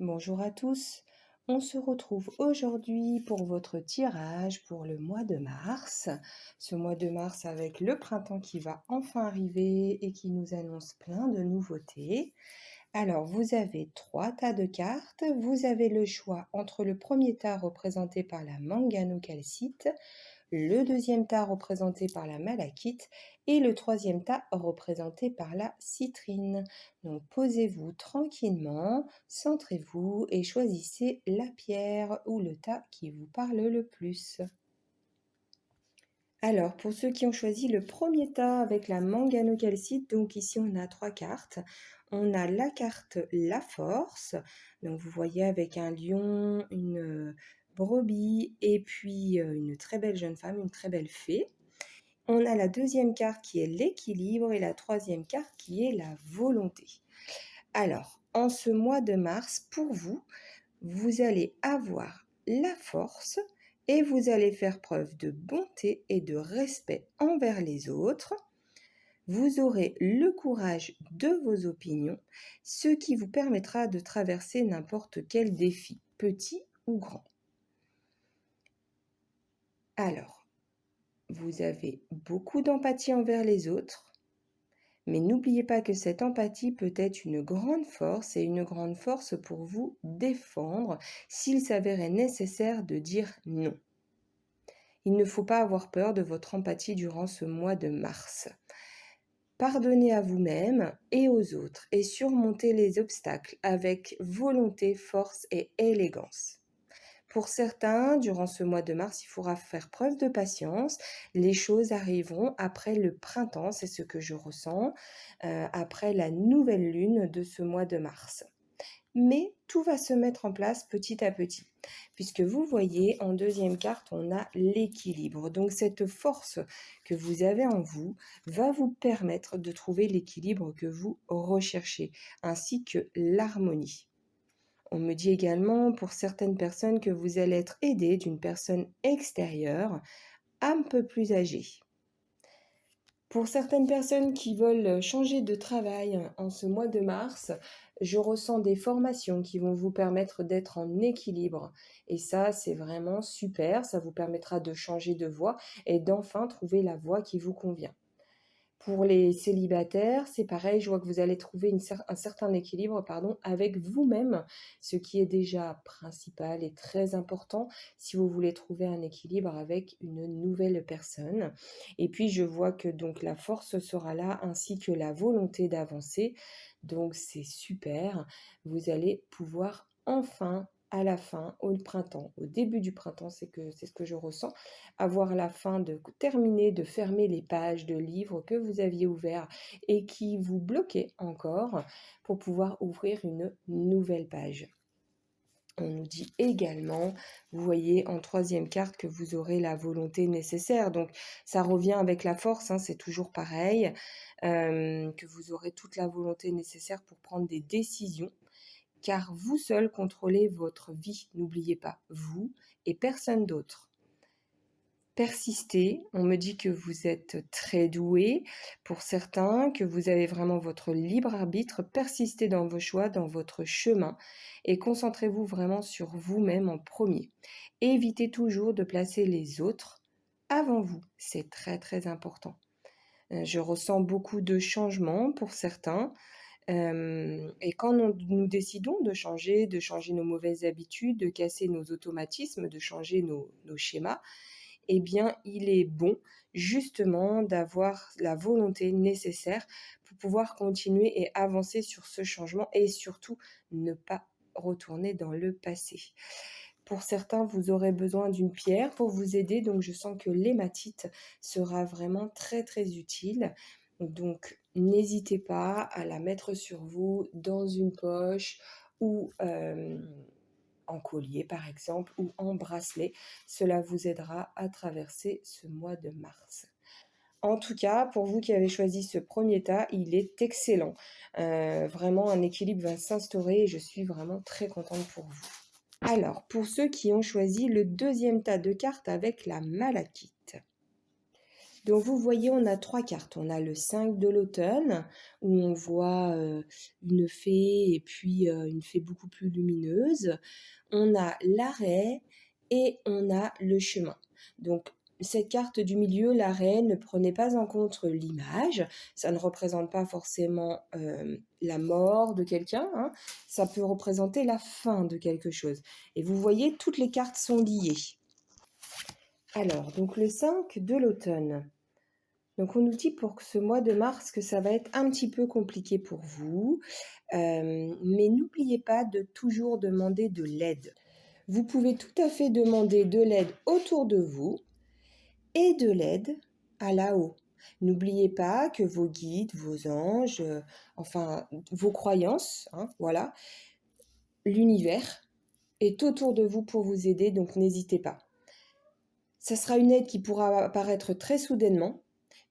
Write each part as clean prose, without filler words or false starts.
Bonjour à tous, on se retrouve aujourd'hui pour votre tirage pour le mois de mars. Ce mois de mars avec le printemps qui va enfin arriver et qui nous annonce plein de nouveautés. Alors vous avez 3 tas de cartes, vous avez le choix entre le premier tas représenté par la manganocalcite, le deuxième tas représenté par la malachite et le troisième tas représenté par la citrine. Donc posez-vous tranquillement, centrez-vous et choisissez la pierre ou le tas qui vous parle le plus. Alors, pour ceux qui ont choisi le premier tas avec la manganocalcite, donc ici on a 3 cartes. On a la carte La Force, donc vous voyez avec un lion, une brebis et puis une très belle jeune femme, une très belle fée. On a la deuxième carte qui est l'équilibre et la troisième carte qui est la volonté. Alors, en ce mois de mars, pour vous, vous allez avoir la force et vous allez faire preuve de bonté et de respect envers les autres. Vous aurez le courage de vos opinions, ce qui vous permettra de traverser n'importe quel défi, petit ou grand. Alors, vous avez beaucoup d'empathie envers les autres, mais n'oubliez pas que cette empathie peut être une grande force et une grande force pour vous défendre s'il s'avérait nécessaire de dire non. Il ne faut pas avoir peur de votre empathie durant ce mois de mars. Pardonnez à vous-même et aux autres et surmontez les obstacles avec volonté, force et élégance. Pour certains, durant ce mois de mars, il faudra faire preuve de patience. Les choses arriveront après le printemps, c'est ce que je ressens, après la nouvelle lune de ce mois de mars. Mais tout va se mettre en place petit à petit, puisque vous voyez, en deuxième carte, on a l'équilibre. Donc cette force que vous avez en vous va vous permettre de trouver l'équilibre que vous recherchez, ainsi que l'harmonie. On me dit également pour certaines personnes que vous allez être aidé d'une personne extérieure, un peu plus âgée. Pour certaines personnes qui veulent changer de travail en ce mois de mars, je ressens des formations qui vont vous permettre d'être en équilibre. Et ça, c'est vraiment super. Ça vous permettra de changer de voie et d'enfin trouver la voie qui vous convient. Pour les célibataires, c'est pareil, je vois que vous allez trouver un certain équilibre avec vous-même, ce qui est déjà principal et très important si vous voulez trouver un équilibre avec une nouvelle personne. Et puis, je vois que donc la force sera là ainsi que la volonté d'avancer. Donc, c'est super. Vous allez pouvoir enfin à la fin, au printemps, au début du printemps, c'est ce que je ressens, avoir la fin de terminer, de fermer les pages de livres que vous aviez ouverts et qui vous bloquaient encore pour pouvoir ouvrir une nouvelle page. On nous dit également, vous voyez en troisième carte que vous aurez la volonté nécessaire. Donc ça revient avec la force, c'est toujours pareil, que vous aurez toute la volonté nécessaire pour prendre des décisions. Car vous seul contrôlez votre vie, n'oubliez pas, vous et personne d'autre. Persistez, on me dit que vous êtes très doué pour certains, que vous avez vraiment votre libre arbitre. Persistez dans vos choix, dans votre chemin et concentrez-vous vraiment sur vous-même en premier. Évitez toujours de placer les autres avant vous, c'est très très important. Je ressens beaucoup de changements pour certains. Et quand nous décidons de changer nos mauvaises habitudes, de casser nos automatismes, de changer nos schémas, eh bien, il est bon justement d'avoir la volonté nécessaire pour pouvoir continuer et avancer sur ce changement et surtout ne pas retourner dans le passé. Pour certains, vous aurez besoin d'une pierre pour vous aider, donc je sens que l'hématite sera vraiment très très utile. Donc n'hésitez pas à la mettre sur vous dans une poche ou en collier par exemple ou en bracelet. Cela vous aidera à traverser ce mois de mars. En tout cas, pour vous qui avez choisi ce premier tas, il est excellent. Vraiment, un équilibre va s'instaurer et je suis vraiment très contente pour vous. Alors, pour ceux qui ont choisi le deuxième tas de cartes avec la malachite. Donc vous voyez, on a 3 cartes. On a le 5 de l'automne, où on voit, une fée et puis, une fée beaucoup plus lumineuse. On a l'arrêt et on a le chemin. Donc cette carte du milieu, l'arrêt, ne prenez pas en compte l'image. Ça ne représente pas forcément, la mort de quelqu'un, hein. Ça peut représenter la fin de quelque chose et vous voyez, toutes les cartes sont liées. Alors, donc le 5 de l'automne. Donc on nous dit pour ce mois de mars que ça va être un petit peu compliqué pour vous, mais n'oubliez pas de toujours demander de l'aide. Vous pouvez tout à fait demander de l'aide autour de vous et de l'aide à là-haut. N'oubliez pas que vos guides, vos anges, enfin vos croyances, hein, voilà, l'univers est autour de vous pour vous aider, donc n'hésitez pas. Ça sera une aide qui pourra apparaître très soudainement,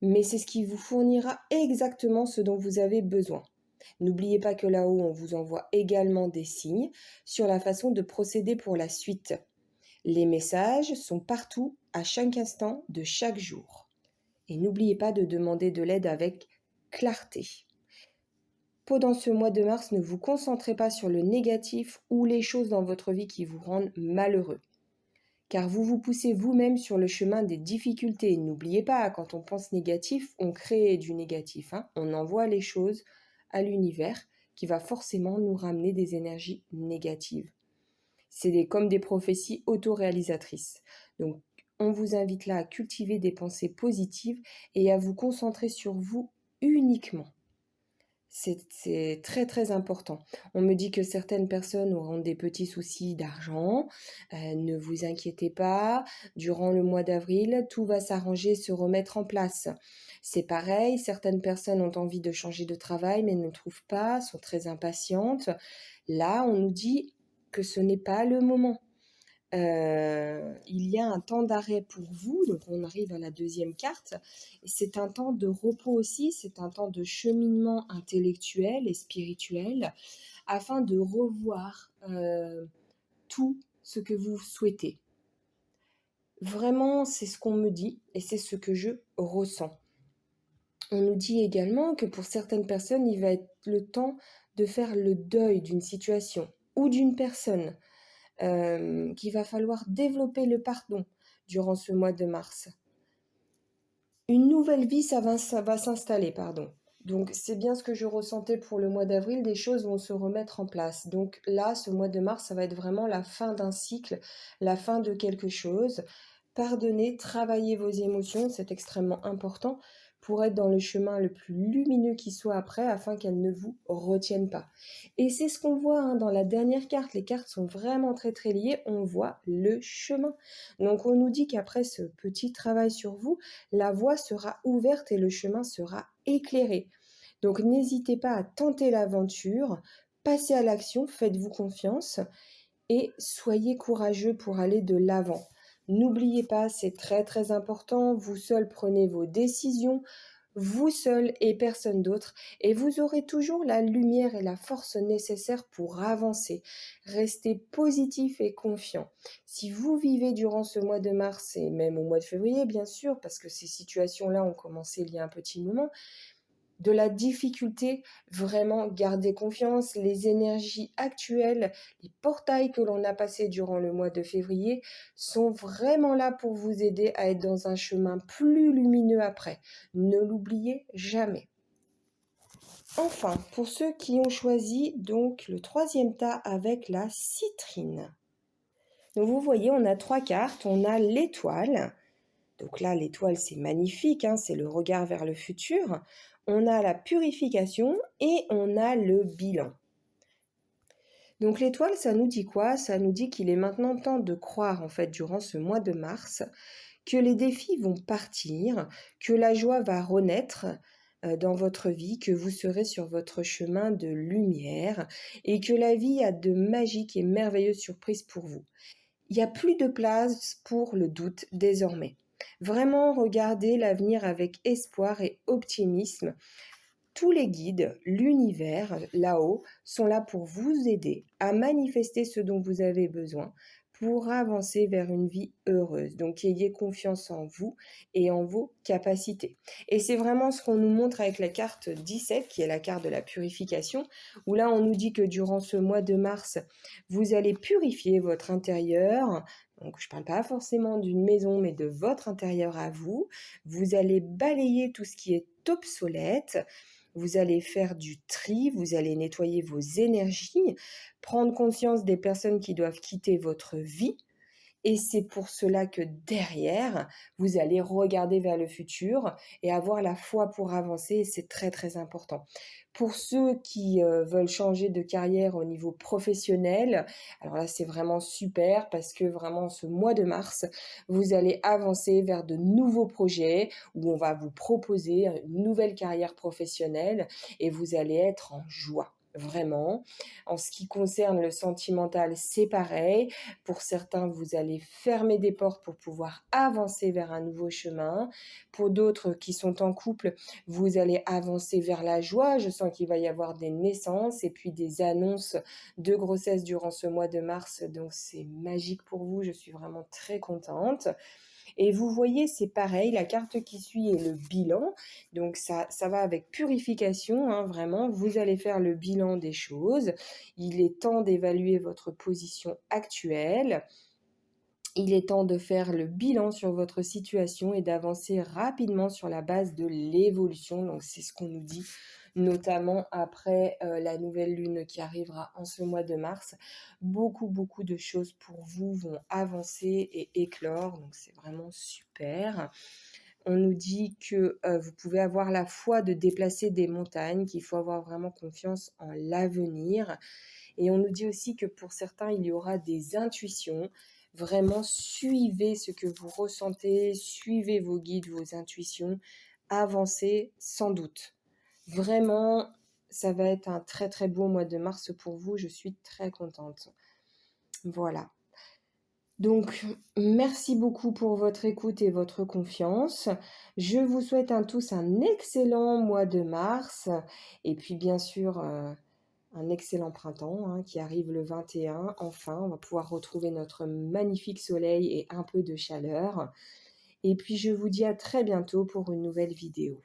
mais c'est ce qui vous fournira exactement ce dont vous avez besoin. N'oubliez pas que là-haut, on vous envoie également des signes sur la façon de procéder pour la suite. Les messages sont partout, à chaque instant de chaque jour. Et n'oubliez pas de demander de l'aide avec clarté. Pendant ce mois de mars, ne vous concentrez pas sur le négatif ou les choses dans votre vie qui vous rendent malheureux, car vous vous poussez vous-même sur le chemin des difficultés. N'oubliez pas, quand on pense négatif, on crée du négatif, hein. On envoie les choses à l'univers qui va forcément nous ramener des énergies négatives. C'est comme des prophéties autoréalisatrices. Donc, on vous invite là à cultiver des pensées positives et à vous concentrer sur vous uniquement. C'est très très important. On me dit que certaines personnes auront des petits soucis d'argent. Ne vous inquiétez pas, durant le mois d'avril, tout va s'arranger, se remettre en place. C'est pareil, certaines personnes ont envie de changer de travail mais ne trouvent pas, sont très impatientes. Là, on nous dit que ce n'est pas le moment. Il y a un temps d'arrêt pour vous, donc on arrive à la deuxième carte, et c'est un temps de repos aussi, c'est un temps de cheminement intellectuel et spirituel, afin de revoir tout ce que vous souhaitez. Vraiment, c'est ce qu'on me dit et c'est ce que je ressens. On nous dit également que pour certaines personnes, il va être le temps de faire le deuil d'une situation ou d'une personne. Qu'il va falloir développer le pardon durant ce mois de mars. Une nouvelle vie, ça va s'installer, pardon. Donc c'est bien ce que je ressentais pour le mois d'avril, des choses vont se remettre en place. Donc là, ce mois de mars, ça va être vraiment la fin d'un cycle, la fin de quelque chose. Pardonnez, travaillez vos émotions, c'est extrêmement important pour être dans le chemin le plus lumineux qui soit après, afin qu'elles ne vous retiennent pas. Et c'est ce qu'on voit, hein, dans la dernière carte. Les cartes sont vraiment très très liées. On voit le chemin. Donc on nous dit qu'après ce petit travail sur vous, la voie sera ouverte et le chemin sera éclairé. Donc n'hésitez pas à tenter l'aventure, passez à l'action, faites-vous confiance et soyez courageux pour aller de l'avant. N'oubliez pas, c'est très très important, vous seul prenez vos décisions, vous seul et personne d'autre, et vous aurez toujours la lumière et la force nécessaires pour avancer. Restez positif et confiant. Si vous vivez durant ce mois de mars et même au mois de février, bien sûr, parce que ces situations-là ont commencé il y a un petit moment, de la difficulté, vraiment gardez confiance. Les énergies actuelles, les portails que l'on a passés durant le mois de février sont vraiment là pour vous aider à être dans un chemin plus lumineux après. Ne l'oubliez jamais. Enfin, pour ceux qui ont choisi donc le troisième tas avec la citrine. Donc vous voyez, on a 3 cartes. On a l'étoile. Donc là, l'étoile, c'est magnifique, hein, c'est le regard vers le futur. On a la purification et on a le bilan. Donc l'étoile, ça nous dit quoi? Ça nous dit qu'il est maintenant temps de croire, en fait, durant ce mois de mars, que les défis vont partir, que la joie va renaître dans votre vie, que vous serez sur votre chemin de lumière et que la vie a de magiques et merveilleuses surprises pour vous. Il n'y a plus de place pour le doute désormais. Vraiment, regardez l'avenir avec espoir et optimisme. Tous les guides, l'univers, là-haut, sont là pour vous aider à manifester ce dont vous avez besoin, pour avancer vers une vie heureuse. Donc, ayez confiance en vous et en vos capacités. Et c'est vraiment ce qu'on nous montre avec la carte 17, qui est la carte de la purification, où là, on nous dit que durant ce mois de mars, vous allez purifier votre intérieur. Donc, je ne parle pas forcément d'une maison, mais de votre intérieur à vous. Vous allez balayer tout ce qui est obsolète. Vous allez faire du tri, vous allez nettoyer vos énergies, prendre conscience des personnes qui doivent quitter votre vie. Et c'est pour cela que derrière, vous allez regarder vers le futur et avoir la foi pour avancer et c'est très, très important. Pour ceux qui, veulent changer de carrière au niveau professionnel, alors là, c'est vraiment super parce que vraiment ce mois de mars, vous allez avancer vers de nouveaux projets où on va vous proposer, une nouvelle carrière professionnelle et vous allez être en joie, vraiment. En ce qui concerne le sentimental, c'est pareil. Pour certains, vous allez fermer des portes pour pouvoir avancer vers un nouveau chemin. Pour d'autres qui sont en couple, vous allez avancer vers la joie. Je sens qu'il va y avoir des naissances et puis des annonces de grossesse durant ce mois de mars. Donc c'est magique pour vous. Je suis vraiment très contente. Et vous voyez, c'est pareil, la carte qui suit est le bilan. Donc ça va avec purification, hein, vraiment. Vous allez faire le bilan des choses. Il est temps d'évaluer votre position actuelle. Il est temps de faire le bilan sur votre situation et d'avancer rapidement sur la base de l'évolution. Donc c'est ce qu'on nous dit, notamment après la nouvelle lune qui arrivera en ce mois de mars. Beaucoup, beaucoup de choses pour vous vont avancer et éclore. Donc c'est vraiment super. On nous dit que vous pouvez avoir la foi de déplacer des montagnes, qu'il faut avoir vraiment confiance en l'avenir. Et on nous dit aussi que pour certains, il y aura des intuitions. Vraiment, suivez ce que vous ressentez, suivez vos guides, vos intuitions, avancez sans doute. Vraiment, ça va être un très très beau mois de mars pour vous. Je suis très contente. Voilà. Donc, merci beaucoup pour votre écoute et votre confiance. Je vous souhaite à tous un excellent mois de mars et puis bien sûr un excellent printemps hein, qui arrive le 21. Enfin, on va pouvoir retrouver notre magnifique soleil et un peu de chaleur. Et puis, je vous dis à très bientôt pour une nouvelle vidéo.